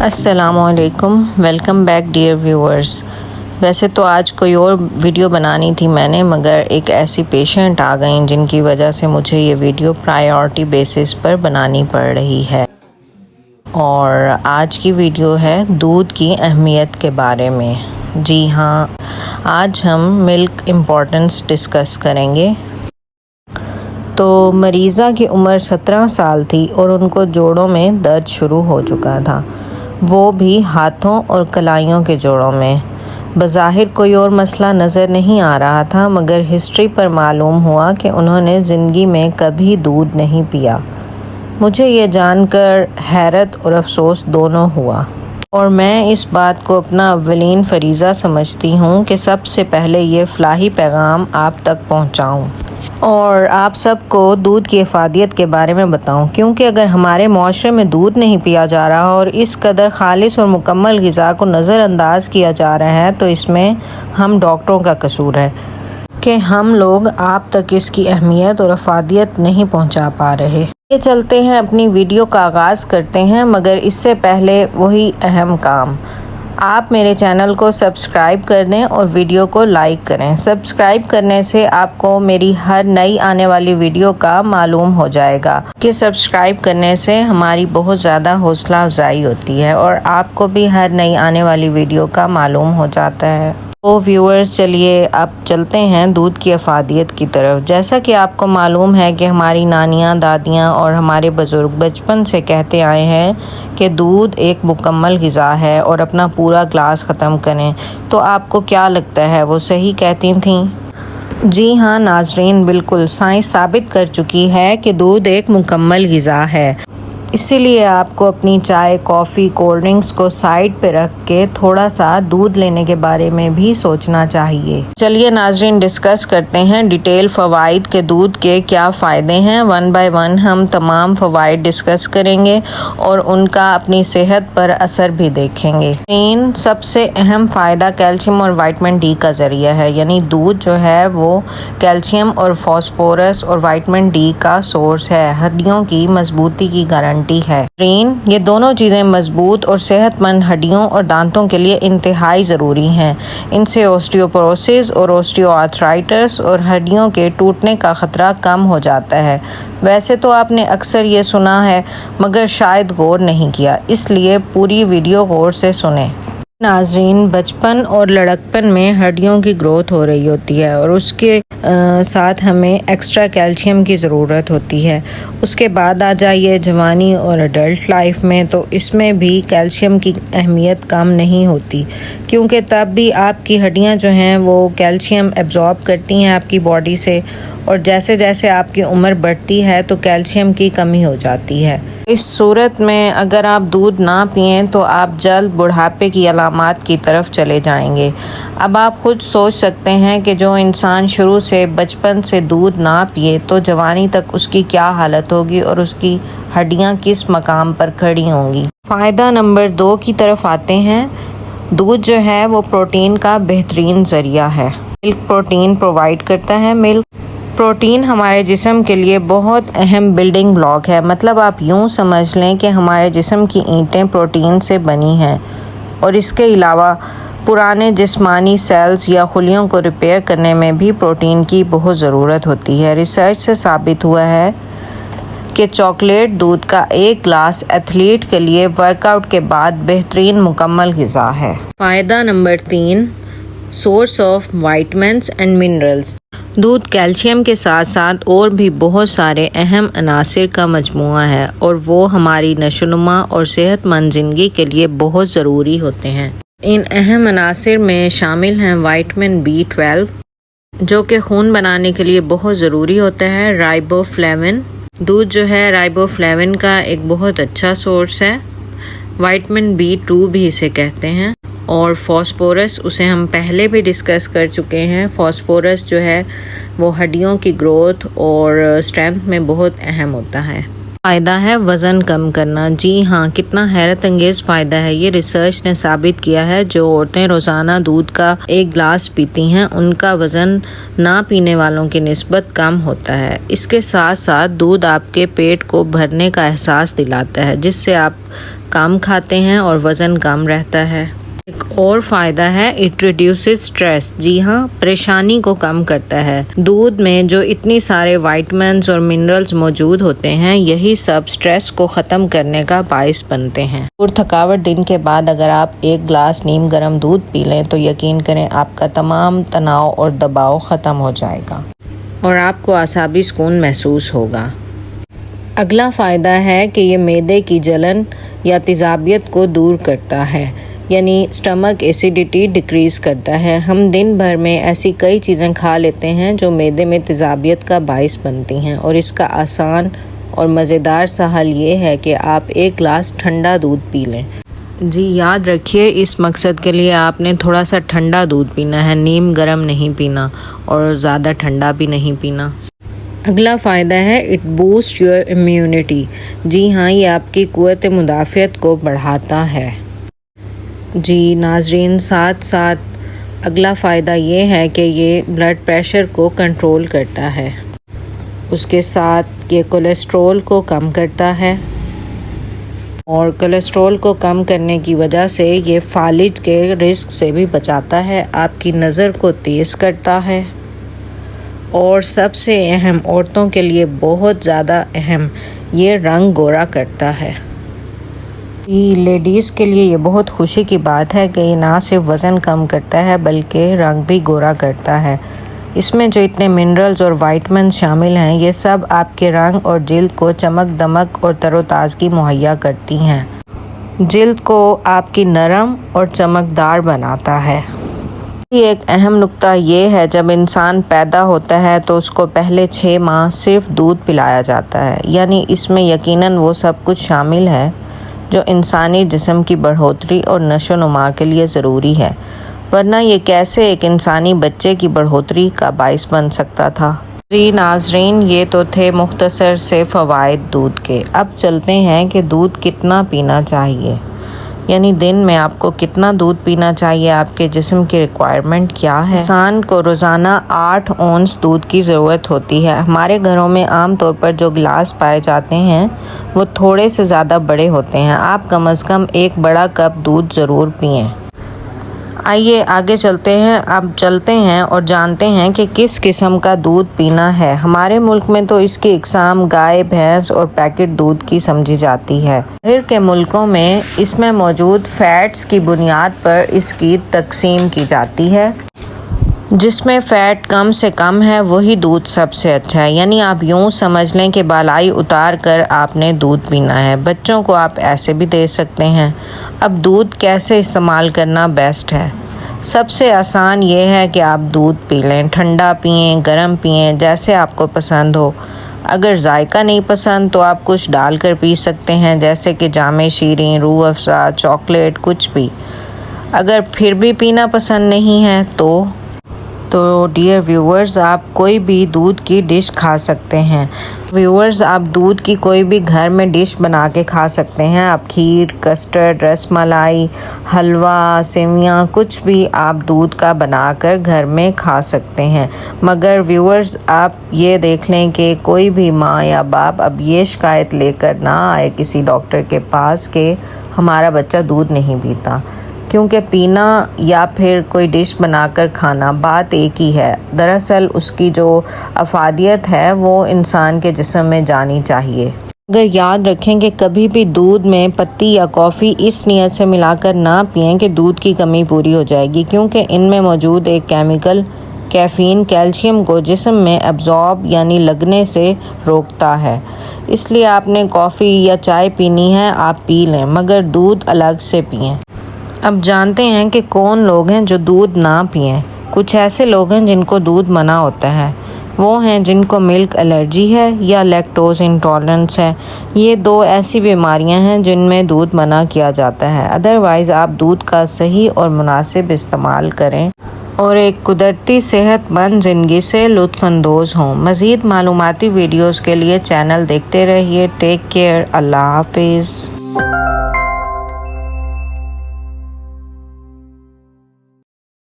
السلام علیکم، welcome back dear viewers. ویسے تو آج کوئی اور ویڈیو بنانی تھی میں نے، مگر ایک ایسی پیشنٹ آ گئیں جن کی وجہ سے مجھے یہ ویڈیو پرائیورٹی بیسس پر بنانی پڑ رہی ہے، اور آج کی ویڈیو ہے دودھ کی اہمیت کے بارے میں۔ جی ہاں، آج ہم ملک امپورٹنس ڈسکس کریں گے۔ تو مریضہ کی عمر 17 سال تھی اور ان کو جوڑوں میں درد شروع ہو چکا تھا، وہ بھی ہاتھوں اور کلائیوں کے جوڑوں میں۔ بظاہر کوئی اور مسئلہ نظر نہیں آ رہا تھا، مگر ہسٹری پر معلوم ہوا کہ انہوں نے زندگی میں کبھی دودھ نہیں پیا۔ مجھے یہ جان کر حیرت اور افسوس دونوں ہوا، اور میں اس بات کو اپنا اولین فریضہ سمجھتی ہوں کہ سب سے پہلے یہ فلاحی پیغام آپ تک پہنچاؤں اور آپ سب کو دودھ کی افادیت کے بارے میں بتاؤں، کیونکہ اگر ہمارے معاشرے میں دودھ نہیں پیا جا رہا اور اس قدر خالص اور مکمل غذا کو نظر انداز کیا جا رہا ہے تو اس میں ہم ڈاکٹروں کا قصور ہے کہ ہم لوگ آپ تک اس کی اہمیت اور افادیت نہیں پہنچا پا رہے۔ یہ چلتے ہیں، اپنی ویڈیو کا آغاز کرتے ہیں، مگر اس سے پہلے وہی اہم کام، آپ میرے چینل کو سبسکرائب کر دیں اور ویڈیو کو لائک کریں۔ سبسکرائب کرنے سے آپ کو میری ہر نئی آنے والی ویڈیو کا معلوم ہو جائے گا کہ سبسکرائب کرنے سے ہماری بہت زیادہ حوصلہ افزائی ہوتی ہے اور آپ کو بھی ہر نئی آنے والی ویڈیو کا معلوم ہو جاتا ہے۔ تو ویورز، چلیے اب چلتے ہیں دودھ کی افادیت کی طرف۔ جیسا کہ آپ کو معلوم ہے کہ ہماری نانیاں، دادیاں اور ہمارے بزرگ بچپن سے کہتے آئے ہیں کہ دودھ ایک مکمل غذا ہے اور اپنا پورا گلاس ختم کریں، تو آپ کو کیا لگتا ہے وہ صحیح کہتی تھیں؟ جی ہاں ناظرین، بالکل، سائنس ثابت کر چکی ہے کہ دودھ ایک مکمل غذا ہے۔ اسی لیے آپ کو اپنی چائے، کافی، کولڈ ڈرنکس کو سائیڈ پہ رکھ کے تھوڑا سا دودھ لینے کے بارے میں بھی سوچنا چاہیے۔ چلیے ناظرین، ڈسکس کرتے ہیں ڈیٹیل فوائد کے دودھ کے کیا فائدے ہیں۔ ون بائی ون ہم تمام فوائد ڈسکس کریں گے اور ان کا اپنی صحت پر اثر بھی دیکھیں گے۔ سب سے اہم فائدہ کیلشیم اور وٹامن ڈی کا ذریعہ ہے، یعنی دودھ جو ہے وہ کیلشیم اور فاسفورس اور وٹامن ڈی کا سورس ہے، ہڈیوں کی مضبوطی کی گارنٹی ہے۔ یہ دونوں چیزیں مضبوط اور صحت مند ہڈیوں اور دانتوں کے لیے انتہائی ضروری ہیں۔ ان سے اوسٹیوپوروسس اور اوسٹیو آرتھرائٹس اور ہڈیوں کے ٹوٹنے کا خطرہ کم ہو جاتا ہے۔ ویسے تو آپ نے اکثر یہ سنا ہے، مگر شاید غور نہیں کیا، اس لیے پوری ویڈیو غور سے سنیں۔ ناظرین، بچپن اور لڑکپن میں ہڈیوں کی گروتھ ہو رہی ہوتی ہے اور اس کے ساتھ ہمیں ایکسٹرا کیلشیم کی ضرورت ہوتی ہے۔ اس کے بعد آ جائیے جوانی اور ایڈلٹ لائف میں، تو اس میں بھی کیلشیم کی اہمیت کم نہیں ہوتی، کیونکہ تب بھی آپ کی ہڈیاں جو ہیں وہ کیلشیم ایبزارب کرتی ہیں آپ کی باڈی سے، اور جیسے جیسے آپ کی عمر بڑھتی ہے تو کیلشیم کی کمی ہو جاتی ہے۔ اس صورت میں اگر آپ دودھ نہ پئیں تو آپ جلد بڑھاپے کی علامات کی طرف چلے جائیں گے۔ اب آپ خود سوچ سکتے ہیں کہ جو انسان شروع سے بچپن سے دودھ نہ پیے تو جوانی تک اس کی کیا حالت ہوگی اور اس کی ہڈیاں کس مقام پر کھڑی ہوں گی۔ فائدہ نمبر 2 کی طرف آتے ہیں۔ دودھ جو ہے وہ پروٹین کا بہترین ذریعہ ہے۔ ملک پروٹین پرووائڈ کرتا ہے۔ پروٹین ہمارے جسم کے لیے بہت اہم بلڈنگ بلاک ہے، مطلب آپ یوں سمجھ لیں کہ ہمارے جسم کی اینٹیں پروٹین سے بنی ہیں، اور اس کے علاوہ پرانے جسمانی سیلز یا خلیوں کو ریپیئر کرنے میں بھی پروٹین کی بہت ضرورت ہوتی ہے۔ ریسرچ سے ثابت ہوا ہے کہ چاکلیٹ دودھ کا ایک گلاس ایتھلیٹ کے لیے ورک آؤٹ کے بعد بہترین مکمل غذا ہے۔ فائدہ number 3، source of vitamins and minerals. دودھ کیلشیم کے ساتھ ساتھ اور بھی بہت سارے اہم عناصر کا مجموعہ ہے، اور وہ ہماری نشوونما اور صحت مند زندگی کے لیے بہت ضروری ہوتے ہیں۔ ان اہم عناصر میں شامل ہیں وٹامن B12، جو کہ خون بنانے کے لیے بہت ضروری ہوتا ہے، رائبو فلیون، دودھ جو ہے رائبو فلیون کا ایک بہت اچھا سورس ہے، وٹامن B2 بھی اسے کہتے ہیں، اور فاسفورس، اسے ہم پہلے بھی ڈسکس کر چکے ہیں۔ فاسفورس جو ہے وہ ہڈیوں کی گروتھ اور اسٹرینتھ میں بہت اہم ہوتا ہے۔ فائدہ ہے وزن کم کرنا۔ جی ہاں، کتنا حیرت انگیز فائدہ ہے۔ یہ ریسرچ نے ثابت کیا ہے جو عورتیں روزانہ دودھ کا 1 گلاس پیتی ہیں ان کا وزن نہ پینے والوں کی نسبت کم ہوتا ہے۔ اس کے ساتھ ساتھ دودھ آپ کے پیٹ کو بھرنے کا احساس دلاتا ہے جس سے آپ کم کھاتے ہیں اور وزن کم رہتا ہے۔ ایک اور فائدہ ہے اٹ ریڈیوسز اسٹریس۔ جی ہاں، پریشانی کو کم کرتا ہے۔ دودھ میں جو اتنی سارے وائٹامنز اور منرلز موجود ہوتے ہیں یہی سب اسٹریس کو ختم کرنے کا باعث بنتے ہیں۔ اور تھکاوٹ دن کے بعد اگر آپ 1 گلاس نیم گرم دودھ پی لیں تو یقین کریں آپ کا تمام تناؤ اور دباؤ ختم ہو جائے گا اور آپ کو اعصابی سکون محسوس ہوگا۔ اگلا فائدہ ہے کہ یہ معدے کی جلن یا تیزابیت کو دور کرتا ہے، یعنی اسٹمک ایسیڈیٹی ڈیکریز کرتا ہے۔ ہم دن بھر میں ایسی کئی چیزیں کھا لیتے ہیں جو معدے میں تیزابیت کا باعث بنتی ہیں اور اس کا آسان اور مزیدار سا حل یہ ہے کہ آپ 1 گلاس ٹھنڈا دودھ پی لیں۔ جی یاد رکھیے اس مقصد کے لیے آپ نے تھوڑا سا ٹھنڈا دودھ پینا ہے، نیم گرم نہیں پینا اور زیادہ ٹھنڈا بھی نہیں پینا۔ اگلا فائدہ ہے اٹ بوسٹ یور امیونٹی۔ جی ہاں، یہ آپ کی قوت مدافعت کو بڑھاتا ہے۔ جی ناظرین، ساتھ ساتھ اگلا فائدہ یہ ہے کہ یہ بلڈ پریشر کو کنٹرول کرتا ہے، اس کے ساتھ یہ کولیسٹرول کو کم کرتا ہے اور کولیسٹرول کو کم کرنے کی وجہ سے یہ فالج کے رسک سے بھی بچاتا ہے، آپ کی نظر کو تیز کرتا ہے اور سب سے اہم، عورتوں کے لیے بہت زیادہ اہم، یہ رنگ گورا کرتا ہے۔ لیڈیز کے لیے یہ بہت خوشی کی بات ہے کہ یہ نہ صرف وزن کم کرتا ہے بلکہ رنگ بھی گورا کرتا ہے۔ اس میں جو اتنے منرلز اور وائٹامنز شامل ہیں یہ سب آپ کے رنگ اور جلد کو چمک دمک اور تر و تازگی مہیا کرتی ہیں، جلد کو آپ کی نرم اور چمکدار بناتا ہے۔ ایک اہم نقطہ یہ ہے جب انسان پیدا ہوتا ہے تو اس کو پہلے 6 ماہ صرف دودھ پلایا جاتا ہے، یعنی اس میں یقیناً وہ سب کچھ شامل ہے جو انسانی جسم کی بڑھوتری اور نشو و نما کے لیے ضروری ہے، ورنہ یہ کیسے ایک انسانی بچے کی بڑھوتری کا باعث بن سکتا تھا۔ جی ناظرین، یہ تو تھے مختصر سے فوائد دودھ کے۔ اب چلتے ہیں کہ دودھ کتنا پینا چاہیے، یعنی دن میں آپ کو کتنا دودھ پینا چاہیے، آپ کے جسم کی ریکوائرمنٹ کیا ہے۔ انسان کو روزانہ 8 اونس دودھ کی ضرورت ہوتی ہے۔ ہمارے گھروں میں عام طور پر جو گلاس پائے جاتے ہیں وہ تھوڑے سے زیادہ بڑے ہوتے ہیں۔ آپ کم از کم 1 بڑا کپ دودھ ضرور پئیں۔ آئیے آگے چلتے ہیں۔ اب چلتے ہیں اور جانتے ہیں کہ کس قسم کا دودھ پینا ہے۔ ہمارے ملک میں تو اس کی اقسام گائے، بھینس اور پیکٹ دودھ کی سمجھی جاتی ہے۔ باہر کے ملکوں میں اس میں موجود فیٹس کی بنیاد پر اس کی تقسیم کی جاتی ہے۔ جس میں فیٹ کم سے کم ہے وہی دودھ سب سے اچھا ہے، یعنی آپ یوں سمجھ لیں کہ بالائی اتار کر آپ نے دودھ پینا ہے۔ بچوں کو آپ ایسے بھی دے سکتے ہیں۔ اب دودھ کیسے استعمال کرنا بیسٹ ہے؟ سب سے آسان یہ ہے کہ آپ دودھ پی لیں، ٹھنڈا پئیں، گرم پئیں، جیسے آپ کو پسند ہو۔ اگر ذائقہ نہیں پسند تو آپ کچھ ڈال کر پی سکتے ہیں، جیسے کہ جام شیریں، روح افزا، چاکلیٹ، کچھ بھی۔ اگر پھر بھی پینا پسند نہیں ہے تو ڈیئر ویورز آپ کوئی بھی دودھ کی ڈش کھا سکتے ہیں۔ ویورز آپ دودھ کی کوئی بھی گھر میں ڈش بنا کے کھا سکتے ہیں۔ آپ کھیر، کسٹرڈ، رس ملائی، حلوہ، سیویاں، کچھ بھی آپ دودھ کا بنا کر گھر میں کھا سکتے ہیں۔ مگر ویورز آپ یہ دیکھ لیں کہ کوئی بھی ماں یا باپ اب یہ شکایت لے کر نہ آئے کسی ڈاکٹر کے پاس کہ ہمارا بچہ دودھ نہیں پیتا، کیونکہ پینا یا پھر کوئی ڈش بنا کر کھانا بات ایک ہی ہے۔ دراصل اس کی جو افادیت ہے وہ انسان کے جسم میں جانی چاہیے۔ اگر یاد رکھیں کہ کبھی بھی دودھ میں پتی یا کافی اس نیت سے ملا کر نہ پئیں کہ دودھ کی کمی پوری ہو جائے گی، کیونکہ ان میں موجود ایک کیمیکل کیفین کیلشیم کو جسم میں ایبزارب یعنی لگنے سے روکتا ہے۔ اس لیے آپ نے کافی یا چائے پینی ہے آپ پی لیں، مگر دودھ الگ سے پئیں۔ اب جانتے ہیں کہ کون لوگ ہیں جو دودھ نہ پئیں۔ کچھ ایسے لوگ ہیں جن کو دودھ منع ہوتا ہے، وہ ہیں جن کو ملک الرجی ہے یا لیکٹوز انٹالرنس ہے۔ یہ 2 ایسی بیماریاں ہیں جن میں دودھ منع کیا جاتا ہے۔ ادروائز آپ دودھ کا صحیح اور مناسب استعمال کریں۔ اور ایک قدرتی صحت مند زندگی سے لطف اندوز ہوں۔ مزید معلوماتی ویڈیوز کے لیے چینل دیکھتے رہیے۔ Take care. اللہ حافظ۔